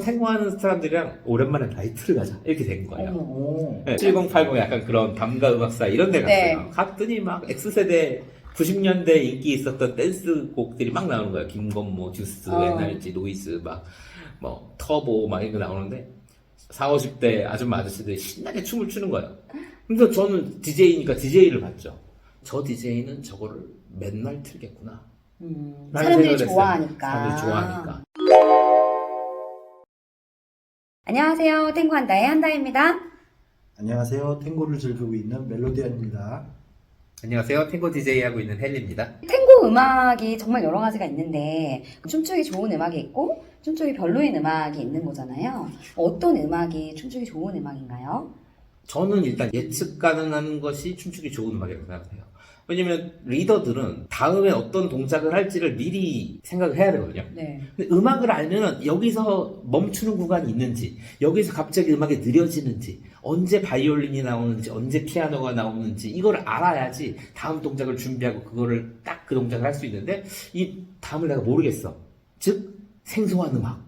생활하는 사람들이랑 오랜만에 나이트를 가자 이렇게 된 거예요. 오. 네, 7080 약간 그런 밤과 음악사 이런 데 갔어요. 네. 갔더니 막 X세대 90년대 인기 있었던 댄스 곡들이 막 나오는 거예요. 김건모, 듀스, NRG, 노이즈, 뭐 터보 막 이런 거 나오는데 40, 50대 아줌마 아저씨들이 신나게 춤을 추는 거예요. 그래서 저는 DJ니까 DJ를 봤죠. 저 DJ는 저거를 맨날 틀겠구나. 라는 사람들이 생각을 했어요. 좋아하니까. 사람들이 좋아하니까. 안녕하세요. 탱고 한다의 한다입니다. 안녕하세요. 탱고를 즐기고 있는 멜로디안입니다. 안녕하세요. 탱고 DJ 하고 있는 헬리입니다. 탱고 음악이 정말 여러 가지가 있는데 춤추기 좋은 음악이 있고 춤추기 별로인 음악이 있는 거잖아요. 어떤 음악이 춤추기 좋은 음악인가요? 저는 일단 예측 가능한 것이 춤추기 좋은 음악이라고 생각해요. 왜냐면 리더들은 다음에 어떤 동작을 할지를 미리 생각을 해야 되거든요. 네. 근데 음악을 알면은 여기서 멈추는 구간이 있는지, 여기서 갑자기 음악이 느려지는지, 언제 바이올린이 나오는지, 언제 피아노가 나오는지 이걸 알아야지 다음 동작을 준비하고 그거를 딱 그 동작을 할 수 있는데 이 다음을 내가 모르겠어. 즉 생소한 음악.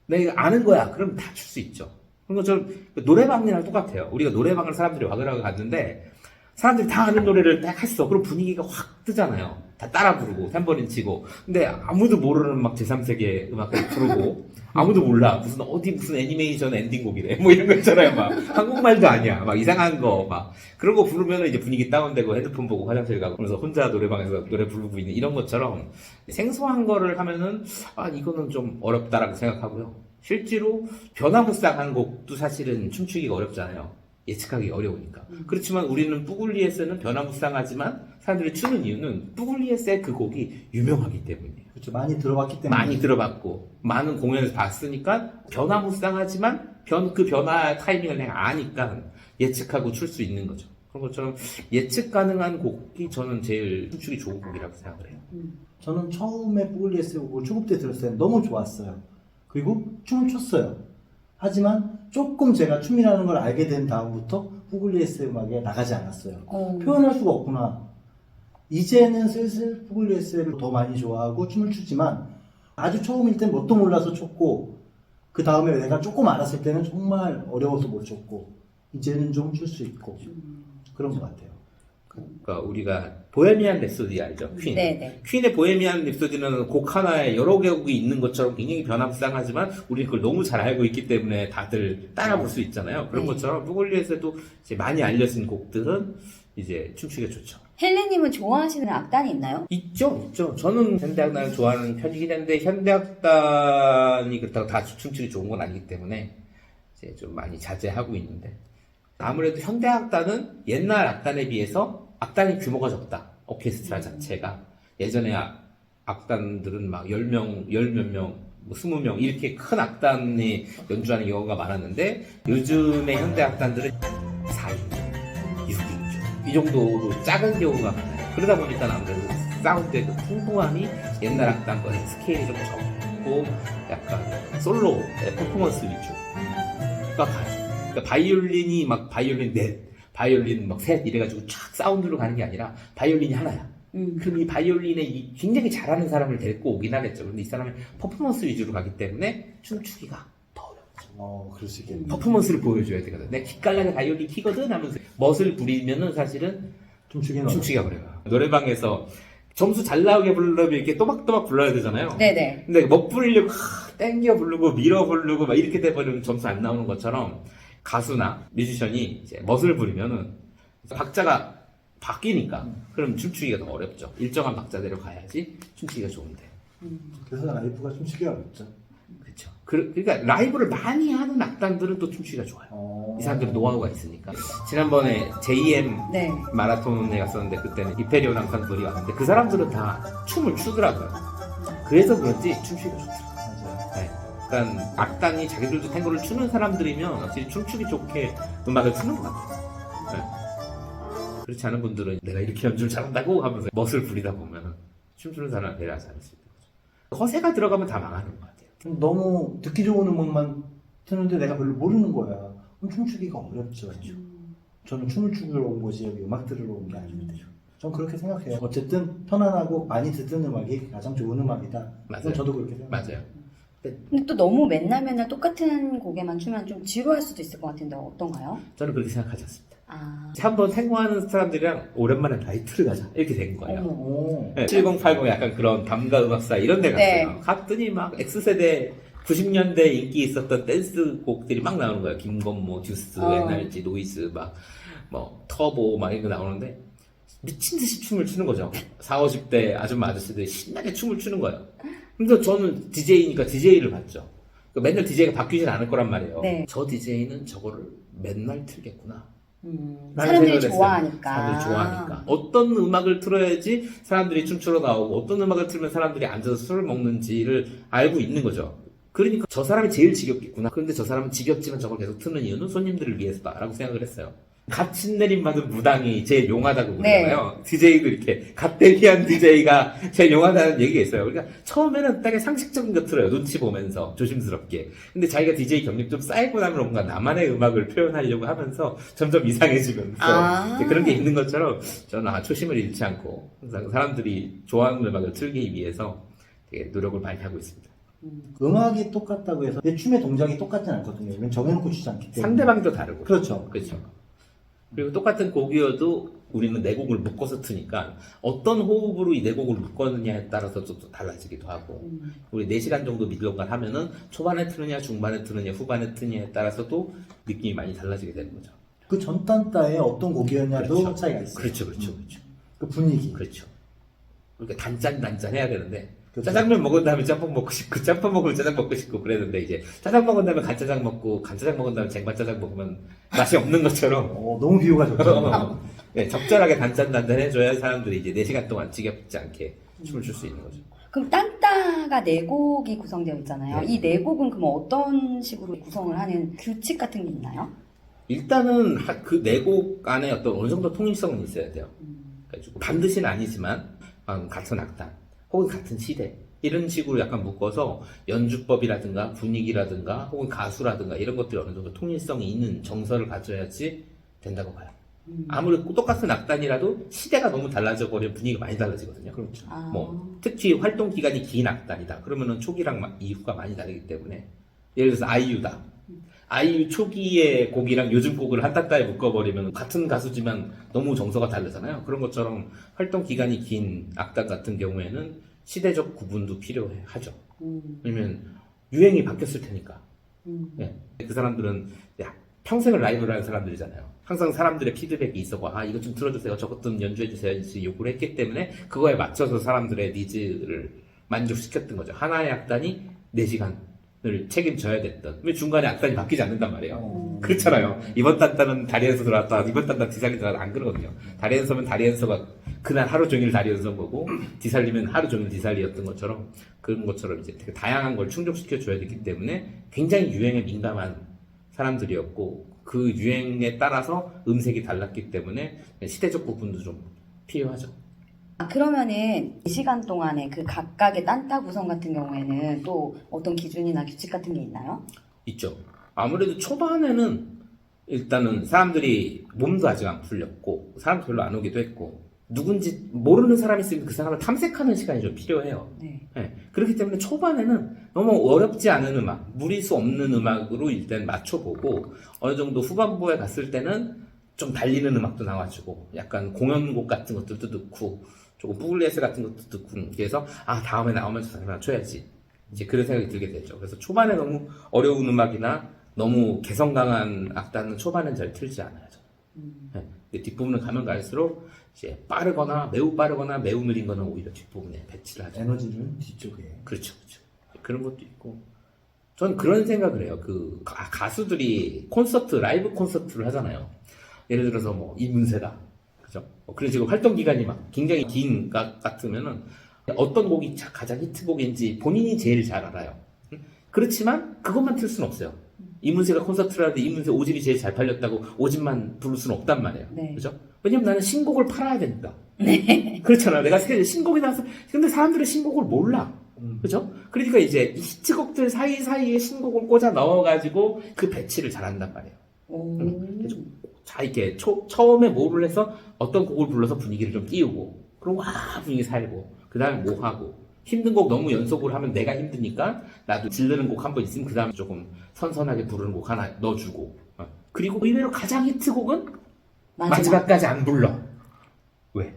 내가 아는 거야. 그럼 다 출 수 있죠. 그런 것처럼 노래방이랑 똑같아요. 우리가 노래방을 사람들이 와그라고 갔는데 사람들이 다 아는 노래를 딱 했어. 그럼 분위기가 확 뜨잖아요. 다 따라 부르고 탬버린 치고. 근데 아무도 모르는 막 제3세계 음악을 부르고 아무도 몰라. 무슨 애니메이션 엔딩곡이래. 뭐 이런 거 있잖아요. 막 한국말도 아니야. 막 이상한 거 막 그런 거 부르면 이제 분위기 다운되고 핸드폰 보고 화장실 가고 그러면서 혼자 노래방에서 노래 부르고 있는 이런 것처럼 생소한 거를 하면은 아 이거는 좀 어렵다라고 생각하고요. 실제로 변화무쌍한 곡도 사실은 춤추기가 어렵잖아요. 예측하기 어려우니까. 그렇지만 우리는 뿌글리에스는 변화무쌍하지만 사람들이 추는 이유는 뿌글리에스의 그 곡이 유명하기 때문이에요. 그렇죠. 많이 들어봤기 때문에. 많이 들어봤고 많은 공연에서 봤으니까 변화무쌍하지만 그 변화 타이밍을 내가 아니까 예측하고 출 수 있는 거죠. 그런 것처럼 예측 가능한 곡이 저는 제일 춤추기 좋은 곡이라고 생각을 해요. 저는 처음에 뿌글리에스 곡을 초급 때 들었을 때 너무 좋았어요. 그리고 춤을 췄어요. 하지만 조금 제가 춤이라는 걸 알게 된 다음부터 뿌글리에스 음악에 나가지 않았어요. 표현할 수가 없구나. 이제는 슬슬 뿌글리에스를 더 많이 좋아하고 춤을 추지만 아주 처음일 땐 뭣도 몰라서 췄고 그 다음에 내가 조금 알았을 때는 정말 어려워서 못 췄고 이제는 좀 출 수 있고 그런 것 같아요. 그러니까 우리가 보헤미안 랩소디 알죠? 퀸. 네네. 퀸의 보헤미안 랩소디는 곡 하나에 여러 곡이 있는 것처럼 굉장히 변화무쌍하지만 우리 그걸 너무 잘 알고 있기 때문에 다들 따라 볼 수 있잖아요. 그런 것처럼 뿌글리에스도 이제 많이 알려진 곡들은 이제 춤추기가 좋죠. 헬리님은 좋아하시는 악단이 있나요? 있죠. 저는 현대악단을 좋아하는 편이긴 한데 현대악단이 그렇다고 다 춤추기 좋은 건 아니기 때문에 이제 좀 많이 자제하고 있는데 아무래도 현대악단은 옛날 악단에 비해서 악단의 규모가 적다. 오케스트라 자체가. 예전에 악단들은 막 10명, 몇 명, 뭐 20명 이렇게 큰 악단이 연주하는 경우가 많았는데 요즘의 현대악단들은 4인조, 6인조 이 정도로 작은 경우가 많아요. 그러다 보니까 아무래도 사운드의 그 풍부함이 옛날 악단과의 스케일이 좀 적고 약간 솔로의 퍼포먼스 위주가 가요. 그러니까 바이올린이 막 바이올린 넷, 바이올린 막 셋 이래가지고 쫙 사운드로 가는 게 아니라 바이올린이 하나야. 그럼 이 바이올린에 굉장히 잘하는 사람을 데리고 오긴 하겠죠. 근데 이 사람이 퍼포먼스 위주로 가기 때문에 춤추기가 더 어렵죠. 그럴 수 있겠네요. 퍼포먼스를 보여줘야 되거든. 내가 기깔나게 바이올린 키거든 하면서 멋을 부리면은 사실은 춤추기가 어려워요. 노래방에서 점수 잘 나오게 부르려면 이렇게 또박또박 불러야 되잖아요. 네네. 근데 멋 부리려고 땡겨 부르고 밀어 부르고 막 이렇게 돼버리면 점수 안 나오는 것처럼 가수나 뮤지션이 이제 멋을 부리면은 박자가 바뀌니까 그럼 춤추기가 더 어렵죠. 일정한 박자대로 가야지 춤추기가 좋은데. 그래서 라이프가 춤추기가 어렵죠. 그렇죠. 그러니까 라이브를 많이 하는 악단들은 또 춤추기가 좋아요. 이 사람들은 노하우가 있으니까. 지난번에 JM 네. 마라톤에 갔었는데 그때는 이페리온 앙상블이 왔는데 그 사람들은 다 춤을 추더라고요. 그래서 그런지 춤추기가 좋더라고요. 맞아요. 네. 그러니까 악단이 자기들도 탱고를 추는 사람들이면 확실히 춤추기 좋게 음악을 추는 것 같아요. 네. 그렇지 않은 분들은 내가 이렇게 연주를 잘한다고 하면서 멋을 부리다 보면 춤추는 사람을 배려하지 않을 수 있는 거죠. 허세가 들어가면 다 망하는 것 같아요. 너무 듣기 좋은 음악만 트는데 내가 별로 모르는 거야. 그럼 춤추기가 어렵죠. 저는 춤을 추러 온 곳이 여기 음악 들으러 온 게 아닌데. 전 그렇게 생각해요. 어쨌든 편안하고 많이 듣는 음악이 가장 좋은 음악이다. 맞아요. 저도 그렇게 생각해요. 맞아요. 근데 또 너무 맨날 똑같은 곡에만 추면 좀 지루할 수도 있을 것 같은데 어떤가요? 저는 그렇게 생각하지 않습니다. 아, 한번 생고하는 사람들이랑 오랜만에 나이트를 가자 이렇게 된 거예요. 어머. 오. 네, 7080 약간 그런 담가 음악사 이런 데 네. 갔어요. 갔더니 막 X세대 90년대 인기 있었던 댄스 곡들이 막 나오는 거예요. 김건모, 듀스, NRG, 노이즈, 뭐 터보 막 이런 거 나오는데 미친 듯이 춤을 추는 거죠. 40, 50대 아줌마 아저씨들이 신나게 춤을 추는 거예요. 근데 저는 DJ니까 DJ를 봤죠. 맨날 DJ가 바뀌진 않을 거란 말이에요. 네. 저 DJ는 저거를 맨날 틀겠구나. 라는 사람들이 생각을 했어요. 좋아하니까. 사람들이 좋아하니까. 어떤 음악을 틀어야지 사람들이 춤추러 나오고 어떤 음악을 틀면 사람들이 앉아서 술을 먹는지를 알고 있는 거죠. 그러니까 저 사람이 제일 지겹겠구나. 그런데 저 사람은 지겹지만 저걸 계속 트는 이유는 손님들을 위해서다라고 생각을 했어요. 갓 신내림 받은 무당이 제일 용하다고 그러잖아요. DJ도 이렇게 갓 데뷔한 DJ가 제일 용하다는 얘기가 있어요. 그러니까 처음에는 되게 상식적인 거 틀어요. 눈치 보면서 조심스럽게. 근데 자기가 DJ 경력 좀 쌓이고 나면 뭔가 나만의 음악을 표현하려고 하면서 점점 이상해지면서 이제 그런 게 있는 것처럼 저는 초심을 잃지 않고 항상 사람들이 좋아하는 음악을 틀기 위해서 되게 노력을 많이 하고 있습니다. 음악이 똑같다고 해서 내 춤의 동작이 똑같진 않거든요. 왜냐면 정해놓고 추지 않기 때문에. 상대방도 다르고. 그렇죠. 그렇죠. 그리고 똑같은 곡이어도 우리는 네 곡을 묶어서 트니까 어떤 호흡으로 이 네 곡을 묶었느냐에 따라서 또 달라지기도 하고 우리 4시간 정도 미들런걸 하면은 초반에 트느냐 중반에 트느냐 후반에 트느냐에 따라서 또 느낌이 많이 달라지게 되는 거죠. 그 전단따에 어떤 곡이었냐도 그렇죠. 차이가 있어요. 그렇죠. 그 분위기. 그렇죠. 그러니까 단짠 해야 되는데 그렇죠. 짜장면 먹은 다음에 짬뽕 먹고 싶고 짬뽕 먹으면 짜장 먹고 싶고 그랬는데 이제 짜장 먹은 다음에 간짜장 먹고 간짜장 먹은 다음에 쟁반짜장 먹으면 맛이 없는 것처럼 너무 비유가 좋죠. 네, 적절하게 단짠 해줘야 사람들이 이제 4시간 동안 지겹지 않게 춤을 출 수 있는 거죠. 그럼 딴따가 4곡이 구성되어 있잖아요. 네. 이 4곡은 그럼 어떤 식으로 구성을 하는 규칙 같은 게 있나요? 일단은 그 4곡 안에 어느 정도 통일성은 있어야 돼요. 그래가지고 반드시는 아니지만 같은 악단 혹은 같은 시대 이런 식으로 약간 묶어서 연주법이라든가 분위기라든가 혹은 가수라든가 이런 것들이 어느 정도 통일성이 있는 정서를 가져야지 된다고 봐요. 아무리 똑같은 악단이라도 시대가 너무 달라져 버리면 분위기가 많이 달라지거든요. 그렇죠. 특히 활동 기간이 긴 악단이다. 그러면은 초기랑 이후가 많이 다르기 때문에 예를 들어서 아이유다. 아이유 초기의 곡이랑 요즘 곡을 한 딴따에 묶어버리면 같은 가수지만 너무 정서가 다르잖아요. 그런 것처럼 활동 기간이 긴 악단 같은 경우에는 시대적 구분도 필요하죠. 왜냐면 유행이 바뀌었을 테니까. 네. 그 사람들은 평생을 라이브를 하는 사람들이잖아요. 항상 사람들의 피드백이 있었고 이거 좀 들어주세요. 저것 좀 연주해주세요. 이렇게 요구를 했기 때문에 그거에 맞춰서 사람들의 니즈를 만족시켰던 거죠. 하나의 악단이 4시간을 책임져야 됐던. 왜 중간에 악단이 바뀌지 않는단 말이에요. 그렇잖아요. 이번 단단은 다리에서 들어왔다. 이번 단단 디살리 들어왔다. 안 그러거든요. 다리에서면 다리에서가 그날 하루 종일 다리에서 보고 디살리면 하루 종일 디살리였던 것처럼 그런 것처럼 이제 되게 다양한 걸 충족시켜 줘야 되기 때문에 굉장히 유행에 민감한 사람들이었고 그 유행에 따라서 음색이 달랐기 때문에 시대적 부분도 좀 필요하죠. 그러면은 이 시간 동안에 그 각각의 딴따 구성 같은 경우에는 또 어떤 기준이나 규칙 같은 게 있나요? 있죠. 아무래도 초반에는 일단은 사람들이 몸도 아직 안 풀렸고 사람 별로 안 오기도 했고 누군지 모르는 사람이 있으면 그 사람을 탐색하는 시간이 좀 필요해요. 네. 네. 그렇기 때문에 초반에는 너무 어렵지 않은 음악, 무리수 없는 음악으로 일단 맞춰보고 어느 정도 후반부에 갔을 때는 좀 달리는 음악도 나와주고 약간 공연곡 같은 것들도 넣고 조금 부글리에스 같은 것도 듣고 그래서 다음에 나오면 저 사람 맞춰야지 이제 그런 생각이 들게 되죠. 그래서 초반에 너무 어려운 음악이나 너무 개성 강한 악단은 초반엔 잘 틀지 않아요. 네. 뒷부분을 가면 갈수록 이제 빠르거나 매우 느린 거는 오히려 뒷부분에 배치를 하죠. 에너지는 뒤쪽에. 그렇죠. 그런 것도 있고 저는 그런 생각을 해요. 가수들이 라이브 콘서트를 하잖아요. 예를 들어서 뭐 이문세다. 그죠? 그래서 지금 활동 기간이 막 굉장히 긴 것 같으면은 어떤 곡이 가장 히트곡인지 본인이 제일 잘 알아요. 그렇지만 그것만 틀 수는 없어요. 이문세가 콘서트를 하는데 이문세 5집이 제일 잘 팔렸다고 5집만 부를 수는 없단 말이에요. 네. 그죠? 왜냐면 나는 신곡을 팔아야 되니까. 그렇잖아. 내가 신곡이 나와서 근데 사람들은 신곡을 몰라. 그죠? 그러니까 이제 히트곡들 사이사이에 신곡을 꽂아 넣어가지고 그 배치를 잘한단 말이에요. 이렇게 처음에 뭐를 해서 어떤 곡을 불러서 분위기를 좀 띄우고 그리고 분위기 살고 그 다음에 뭐 하고 힘든 곡 너무 연속으로 하면 내가 힘드니까 나도 질르는 곡 한 번 있으면 그 다음에 조금 선선하게 부르는 곡 하나 넣어주고. 그리고 의외로 가장 히트곡은 마지막까지 안 불러. 왜?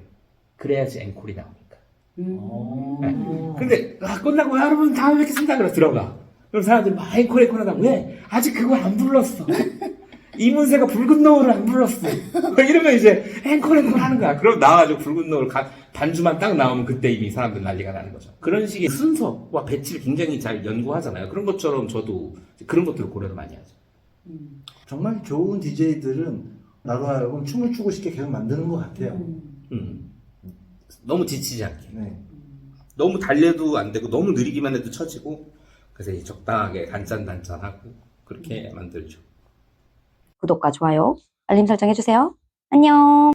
그래야지 앵콜이 나오니까. 근데 끝나고 여러분 다음에 뵙겠습니다. 그래서 들어가. 그럼 사람들이 막 앵콜 하다 왜? 아직 그걸 안 불렀어. 이문세가 붉은 노을을 안 불렀어. 이러면 이제 앵콜 하는 거야. 그럼 나와가지고 붉은 노을 반주만 딱 나오면 그때 이미 사람들 난리가 나는 거죠. 그런 식의 순서와 배치를 굉장히 잘 연구하잖아요. 그런 것처럼 저도 그런 것들을 고려를 많이 하죠. 정말 좋은 DJ들은 나로 하여금 춤을 추고 싶게 계속 만드는 것 같아요. 너무 지치지 않게. 네. 너무 달려도 안 되고 너무 느리기만 해도 처지고 그래서 이제 적당하게 단짠단짠하고 그렇게 만들죠. 구독과 좋아요, 알림 설정 해주세요. 안녕.